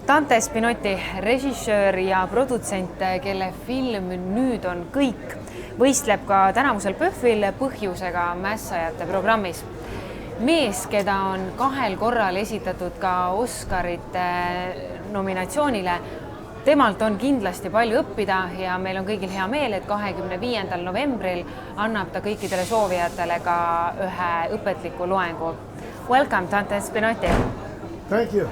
Dante Spinotti, režissöör ja produtsent, kelle film nüüd on kõik, võistleb ka tänavusel PÖFFil põhjusega mässajate programmis. Mees, keda on 2 korral esitatud ka Oscarite nominatsioonile, temalt on kindlasti palju õppida ja meil on kõigil hea meel, et 25. novembril annab ta kõikidele soovijatele ka ühe õpetliku loengu. Welcome, Dante Spinotti. Thank you.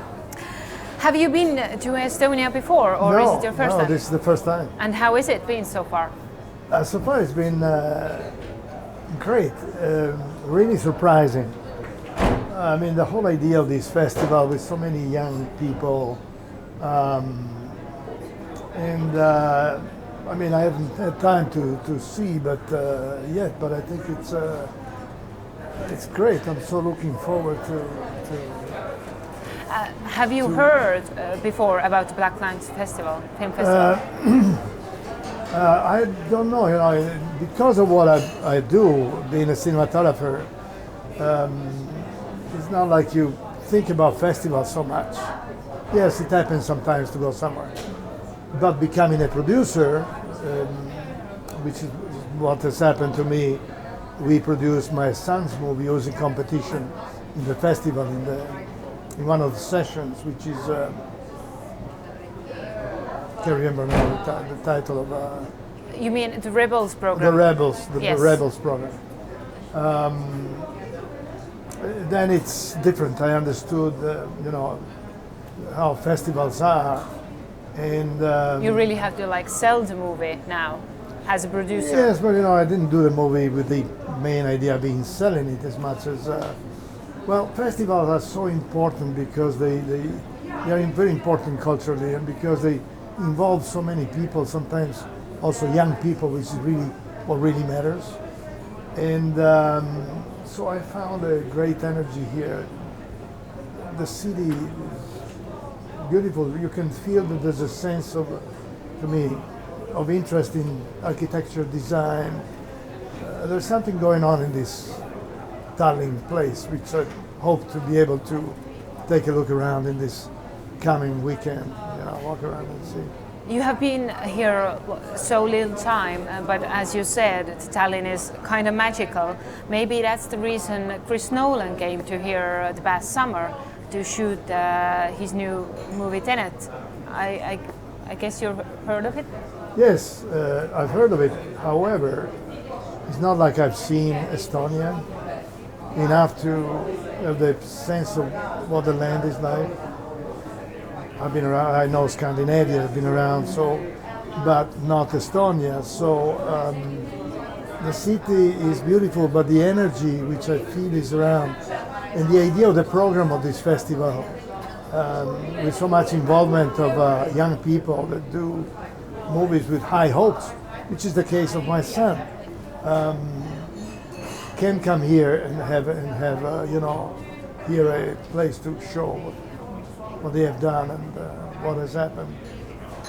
Have you been to Estonia before, or is it your first time? No, this is the first time. And how is it been so far? So far it's been great, really surprising. I mean, the whole idea of this festival with so many young people, I mean, I haven't had time to see, but yet. But I think it's great. I'm so looking forward to have you heard before about the Black Lines Festival, film festival? I don't know, because of what I do, being a cinematographer, it's not like you think about festivals so much. Yes, it happens sometimes to go somewhere. But becoming a producer, which is what has happened to me, we produced my son's movie, was in competition in the festival, in one of the sessions, which is, can't remember now the title of. You mean the Rebels program? The Rebels, Yes. the Rebels program. Then it's different. I understood, how festivals are, and you really have to sell the movie now as a producer. Yes, but I didn't do the movie with the main idea being selling it as much as. Well, festivals are so important because they are very important culturally, and because they involve so many people, sometimes also young people, which is really what really matters. And so I found a great energy here. The city is beautiful. You can feel that there's a sense of, to me, of interest in architecture, design. There's something going on in this Tallinn place, which I hope to be able to take a look around in this coming weekend, walk around and see. You have been here so little time, but as you said, Tallinn is kind of magical. Maybe that's the reason Chris Nolan came to here the past summer to shoot his new movie Tenet. I guess you've heard of it? Yes, I've heard of it. However, it's not like I've seen Estonia enough to have the sense of what the land is like. I've been around, I know Scandinavia, I've been around, but not Estonia. So the city is beautiful, but the energy which I feel is around, and the idea of the program of this festival, with so much involvement of young people that do movies with high hopes, which is the case of my son, can come here and have here a place to show what they have done and what has happened.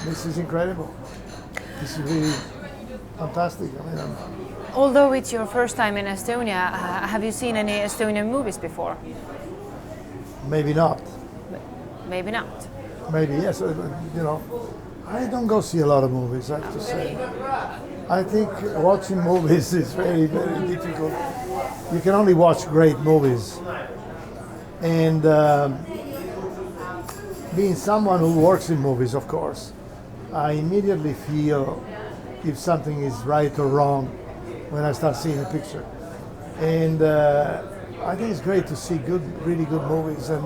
This is incredible. This is really fantastic. Although it's your first time in Estonia, have you seen any Estonian movies before? Maybe not. Maybe not. Maybe yes. I don't go see a lot of movies, I have to say. I think watching movies is very, very difficult. You can only watch great movies. And being someone who works in movies, of course, I immediately feel if something is right or wrong when I start seeing a picture. And I think it's great to see really good movies, and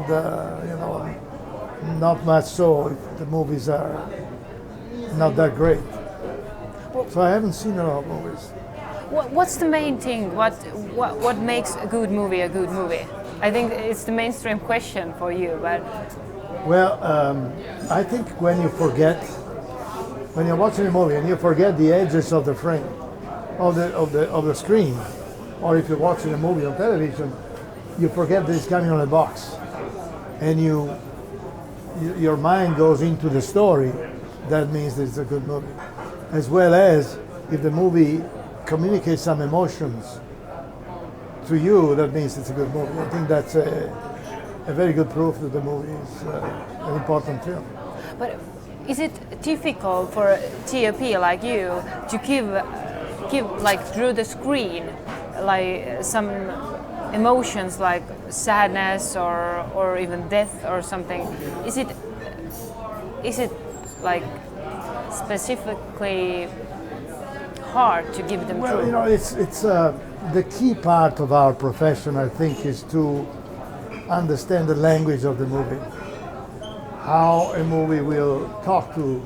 not much so if the movies are not that great. So I haven't seen a lot of movies. What's the main thing? What makes a good movie a good movie? I think it's the mainstream question for you, but. Well, I think when you're watching a movie and you forget the edges of the frame, of the screen, or if you're watching a movie on television, you forget that it's coming on a box, and your mind goes into the story. That means that it's a good movie, as well as if the movie communicates some emotions to you, that means it's a good movie. I think that's a very good proof that the movie is an important film. But is it difficult for a TOP like you to give like through the screen, like some emotions like sadness or even death or something? Is it like specifically hard to give them Well, through? you know, it's the key part of our profession, I think, is to understand the language of the movie, how a movie will talk to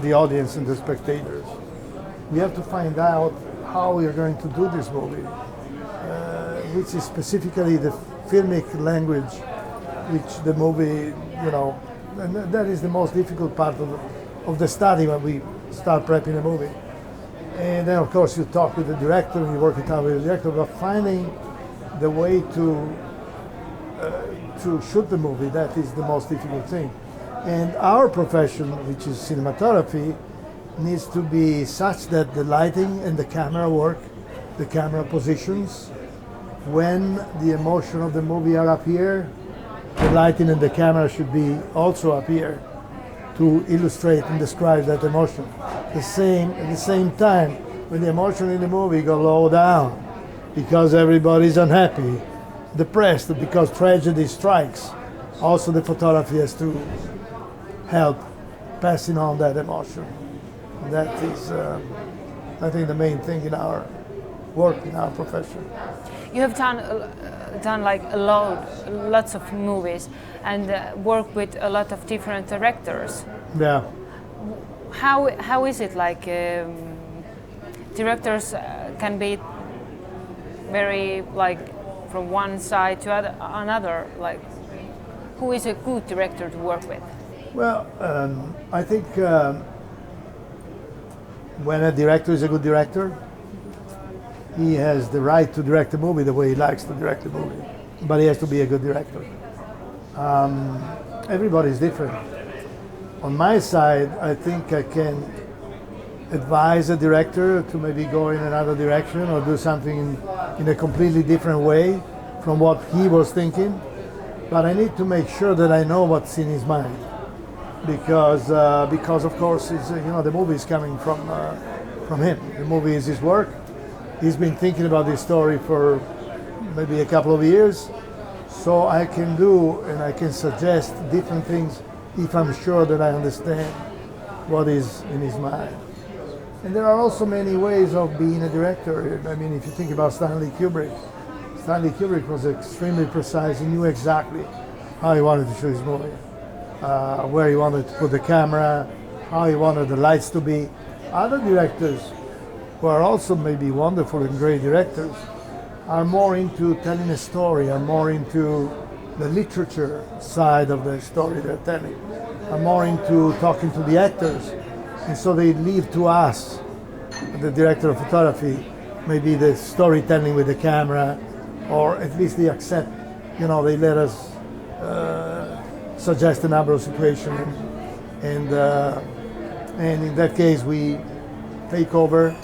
the audience and the spectators. We have to find out how we are going to do this movie, which is specifically the filmic language, which the movie, you know, and that is the most difficult part of the study when we start prepping a movie. And then, of course, you talk with the director and you work it out with the director, but finding the way to shoot the movie, that is the most difficult thing. And our profession, which is cinematography, needs to be such that the lighting and the camera work, the camera positions. When the emotion of the movie are up here, the lighting and the camera should be also up here to illustrate and describe that emotion. At the same time, when the emotion in the movie go low down, because everybody's unhappy, depressed, because tragedy strikes, also the photography has to help passing on that emotion. That is, I think, the main thing in our work, in our profession. You have done like lots of movies and worked with a lot of different directors. Yeah. How is it like directors can be very like from one side to another, like who is a good director to work with? Well, I think when a director is a good director, he has the right to direct a movie the way he likes to direct a movie, but he has to be a good director. Everybody's different. On my side, I think I can advise a director to maybe go in another direction or do something in a completely different way from what he was thinking, but I need to make sure that I know what's in his mind, because of course it's, you know, the movie is coming from him. The movie is his work. He's been thinking about this story for maybe a couple of years, so I can do and I can suggest different things if I'm sure that I understand what is in his mind. And there are also many ways of being a director. I mean, if you think about Stanley Kubrick was extremely precise. He knew exactly how he wanted to shoot his movie, where he wanted to put the camera, how he wanted the lights to be. Other directors who are also maybe wonderful and great directors are more into telling a story, are more into the literature side of the story they're telling, are more into talking to the actors, and so they leave to us, the director of photography, maybe the storytelling with the camera, or at least they accept, you know, they let us suggest a number of situations, and in that case we take over.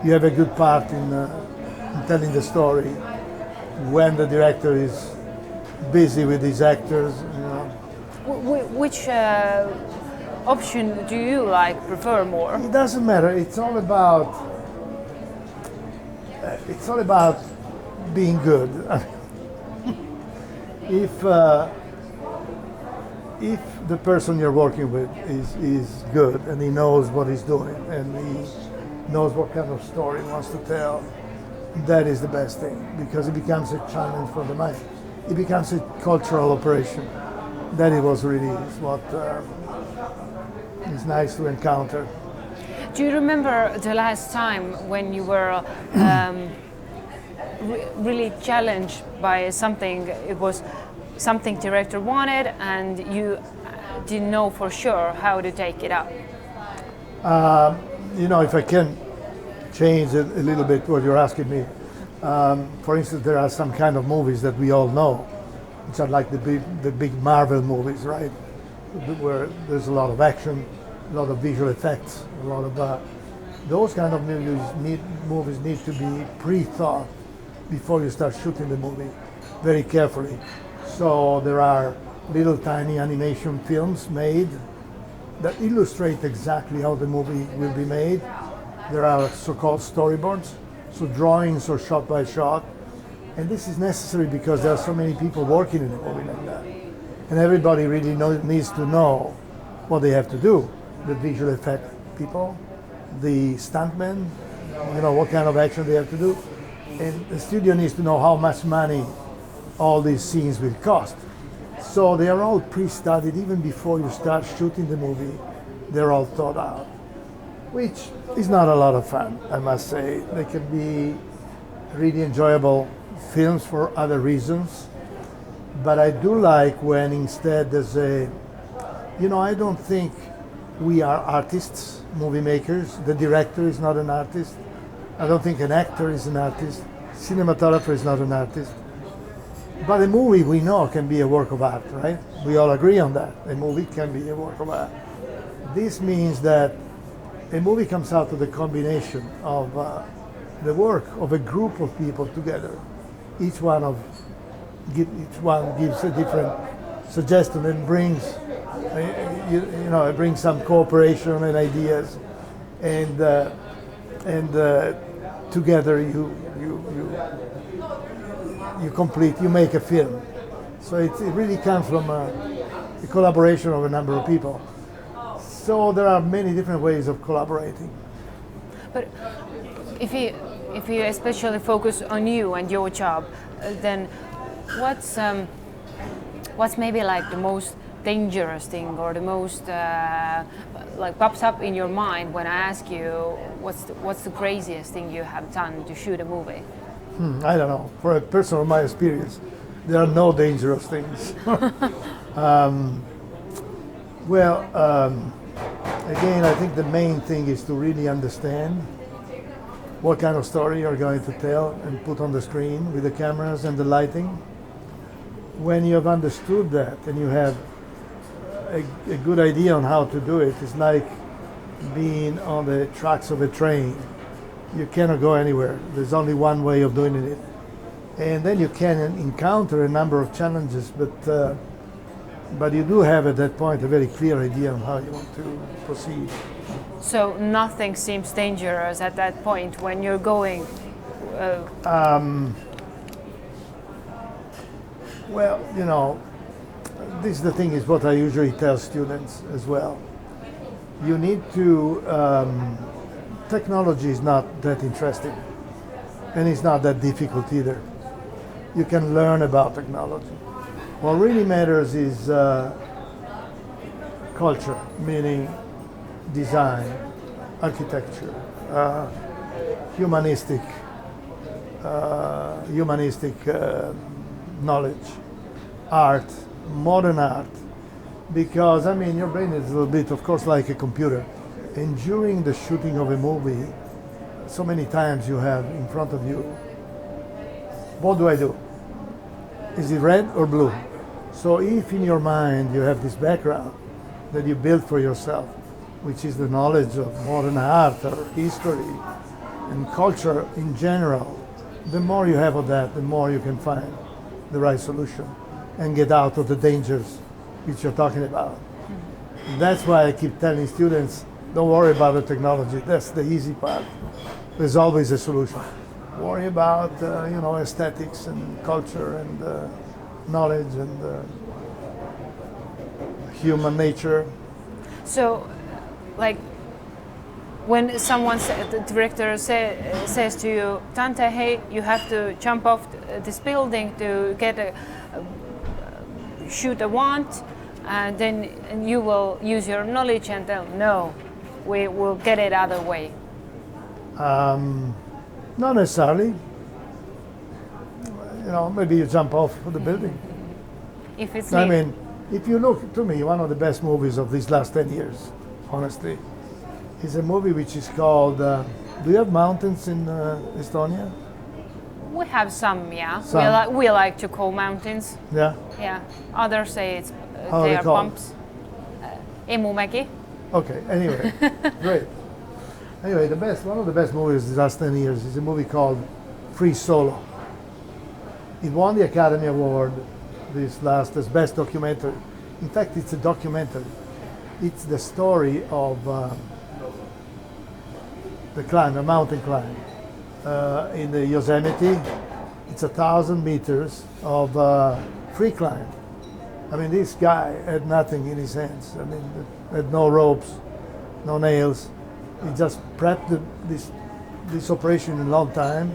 You have a good part in telling the story when the director is busy with his actors. You know. Which option do you prefer more? It doesn't matter. It's all about being good. If the person you're working with is good and he knows what he's doing and he knows what kind of story he wants to tell, that is the best thing, because it becomes a challenge for the mind. It becomes a cultural operation. That it was really what is nice to encounter. Do you remember the last time when you were really challenged by something? It was something director wanted and you didn't know for sure how to take it up. You know, if I can change a little bit what you're asking me. For instance, there are some kind of movies that we all know, which are like the big Marvel movies, right? Where there's a lot of action, a lot of visual effects, a lot of those kind of movies need to be pre-thought before you start shooting the movie very carefully. So there are little tiny animation films made that illustrate exactly how the movie will be made. There are so-called storyboards, so drawings or shot by shot. And this is necessary because there are so many people working in a movie like that. And everybody really needs to know what they have to do. The visual effect people, the stuntmen, what kind of action they have to do. And the studio needs to know how much money all these scenes will cost. So they are all pre-studied even before you start shooting the movie. They're all thought out, which is not a lot of fun, I must say. They can be really enjoyable films for other reasons, but I do like when instead there's I don't think we are artists, movie makers. The director is not an artist. I don't think an actor is an artist. Cinematographer is not an artist. But a movie we know can be a work of art, right? We all agree on that. A movie can be a work of art. This means that a movie comes out of the combination of the work of a group of people together. Each one gives a different suggestion and brings, it brings some cooperation and ideas, and together you make a film. So it really comes from a collaboration of a number of people. So there are many different ways of collaborating. But if you especially focus on you and your job, then what's maybe like the most dangerous thing, or the most like pops up in your mind when I ask you what's the craziest thing you have done to shoot a movie? I don't know. For a person of my experience, there are no dangerous things. Again, I think the main thing is to really understand what kind of story you're going to tell and put on the screen with the cameras and the lighting. When you have understood that and you have a good idea on how to do it, it's like being on the tracks of a train. You cannot go anywhere. There's only one way of doing it. And then you can encounter a number of challenges, but you do have at that point a very clear idea on how you want to proceed. So nothing seems dangerous at that point when you're going? This is the thing is what I usually tell students as well. You need to, technology is not that interesting, and it's not that difficult either. You can learn about technology. What really matters is culture, meaning design, architecture, humanistic knowledge, art, modern art. Because, your brain is a little bit, of course, like a computer. And during the shooting of a movie, so many times you have in front of you, what do I do? Is it red or blue? So if in your mind you have this background that you build for yourself, which is the knowledge of modern art or history and culture in general, the more you have of that, the more you can find the right solution and get out of the dangers which you're talking about. Mm-hmm. That's why I keep telling students, don't worry about the technology, that's the easy part. There's always a solution. Worry about aesthetics and culture and knowledge and human nature. So, like, when the director says to you, Dante, hey, you have to jump off this building to get shoot a want, and then you will use your knowledge and tell, no, we will get it other way. Not necessarily. Maybe you jump off the building. If it's if you look to me, one of the best movies of these last 10 years, honestly, is a movie which is called, do you have mountains in Estonia? We have some, yeah. Some. We like to call mountains. Yeah? Yeah. Others say they are bumps. Emumägi. Okay, anyway, great. Anyway, one of the best movies of the last 10 years is a movie called Free Solo. It won the Academy Award as best documentary. In fact, it's a documentary. it's the story of the climb, a mountain climb in the Yosemite. It's 1,000 meters of free climb. I mean, this guy had nothing in his hands. I mean, had no ropes, no nails. He just prepped this operation in a long time.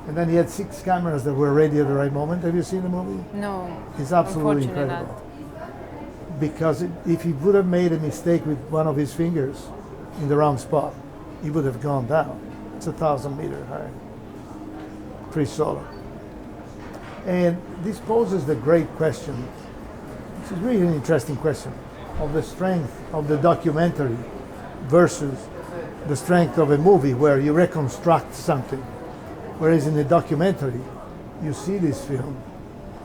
And then he had 6 cameras that were ready at the right moment. Have you seen the movie? No. It's absolutely Unfortunately incredible. Because if he would have made a mistake with one of his fingers in the wrong spot, he would have gone down. It's 1,000 meter high, free solo. And this poses the great question, which is really an interesting question, of the strength of the documentary versus the strength of a movie where you reconstruct something. Whereas in a documentary, you see this film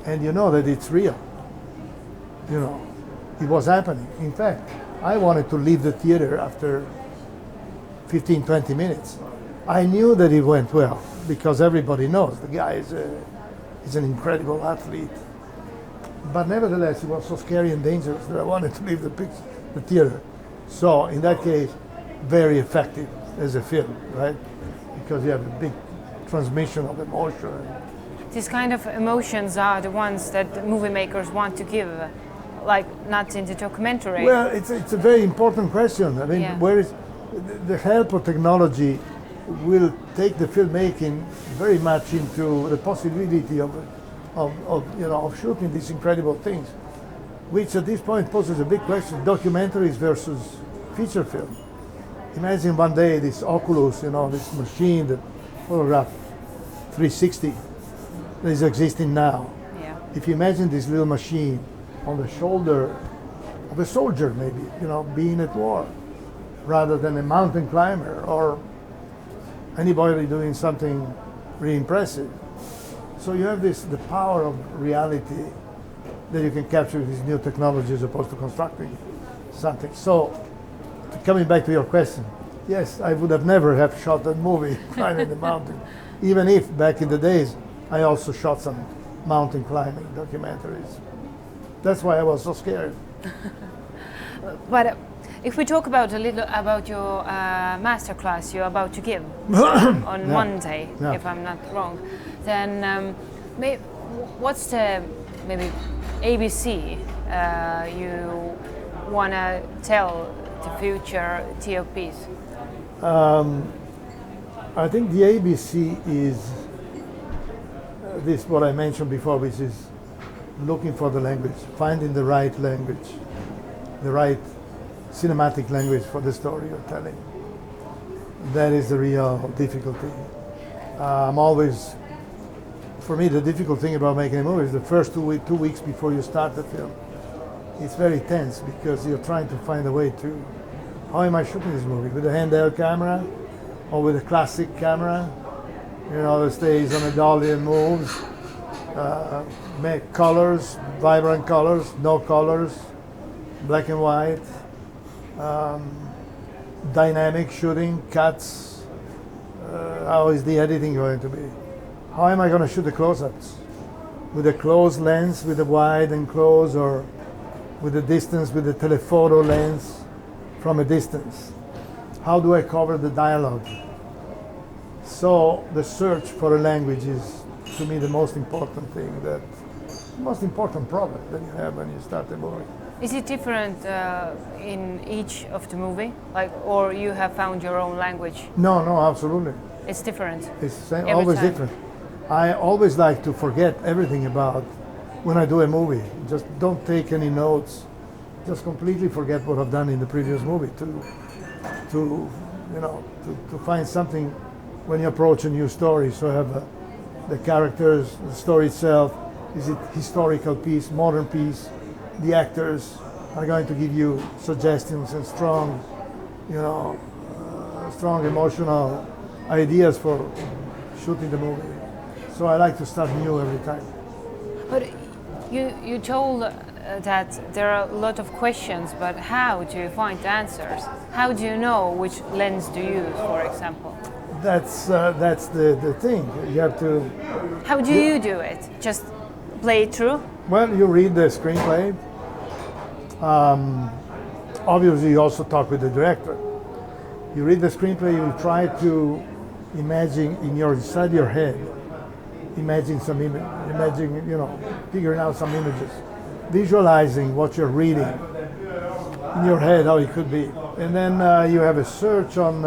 and you know that it's real. You know, it was happening. In fact, I wanted to leave the theater after 15, 20 minutes. I knew that it went well because everybody knows the guy is an incredible athlete. But nevertheless, it was so scary and dangerous that I wanted to leave the theater. So in that case, very effective as a film, right? Because you have a big transmission of emotion. These kind of emotions are the ones that the movie makers want to give, like not in the documentary. Well, it's a very important question. I mean, where is the help of technology will take the filmmaking very much into the possibility of shooting these incredible things, which at this point poses a big question: documentaries versus feature film. Imagine one day this Oculus, this machine that photograph 360 that is existing now. Yeah. If you imagine this little machine on the shoulder of a soldier, maybe, being at war, rather than a mountain climber or anybody doing something really impressive. So you have the power of reality that you can capture with this new technology as opposed to constructing something. So, coming back to your question, yes, I would have never have shot that movie, Climbing the Mountain, even if back in the days I also shot some mountain climbing documentaries. That's why I was so scared. But if we talk about a little about your masterclass you're about to give on Monday, if I'm not wrong, then what's the maybe ABC you want to tell the future TOPs? I think the ABC is this what I mentioned before, which is looking for the language, finding the right language, the right cinematic language for the story you're telling. That is the real difficulty. For me, the difficult thing about making a movie is the first 2 weeks before you start the film. It's very tense because you're trying to find a way to, how am I shooting this movie? With a handheld camera or with a classic camera? That stays on a dolly and moves. Make colors, vibrant colors, no colors, black and white. Dynamic shooting, cuts. How is the editing going to be? How am I going to shoot the close-ups? With a close lens, with a wide and close, or with a distance, with a telephoto lens from a distance? How do I cover the dialogue? So the search for a language is, to me, the most important thing, the most important product that you have when you start a movie. Is it different in each of the movie, or you have found your own language? No, absolutely. It's different. It's always different. I always like to forget everything about when I do a movie. Just don't take any notes. Just completely forget what I've done in the previous movie to find something when you approach a new story. So I have the characters, the story itself. Is it historical piece, modern piece? The actors are going to give you suggestions and strong emotional ideas for shooting the movie. So I like to start new every time. But you told that there are a lot of questions, but how do you find answers? How do you know which lens to use, for example? That's the thing. You have to. How do you do it? Just play it through? Well, you read the screenplay, obviously you also talk with the director. You read the screenplay, you will try to imagine inside your head, imagine some image, figuring out some images, visualizing what you're reading in your head, how it could be. And then you have a search on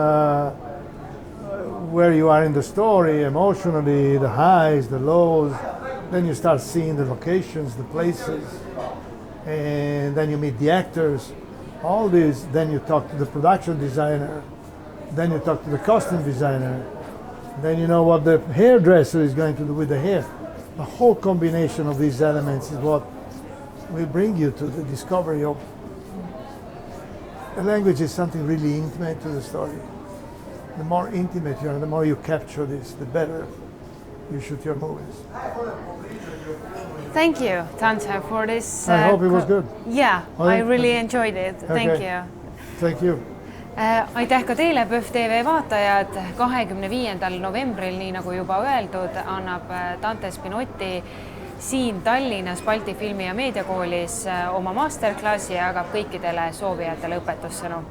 where you are in the story, emotionally, the highs, the lows. Then you start seeing the locations, the places, and then you meet the actors, all this. Then you talk to the production designer, then you talk to the costume designer, then you know what the hairdresser is going to do with the hair. The whole combination of these elements is what will bring you to the discovery of the language. Is something really intimate to the story. The more intimate you are, the more you capture this, the better you shoot your movies. Thank you, Dante, for this. I hope it was good. Yeah, I really enjoyed it. Thank you. Thank you. Aitäh ka teile, PÖFF TV vaatajad. 25. novembril, nii nagu juba öeldud, annab Dante Spinotti siin Tallinnas Balti Filmi- ja Meediakoolis oma masterclassi ja jagab kõikidele soovijatele õpetussõnu.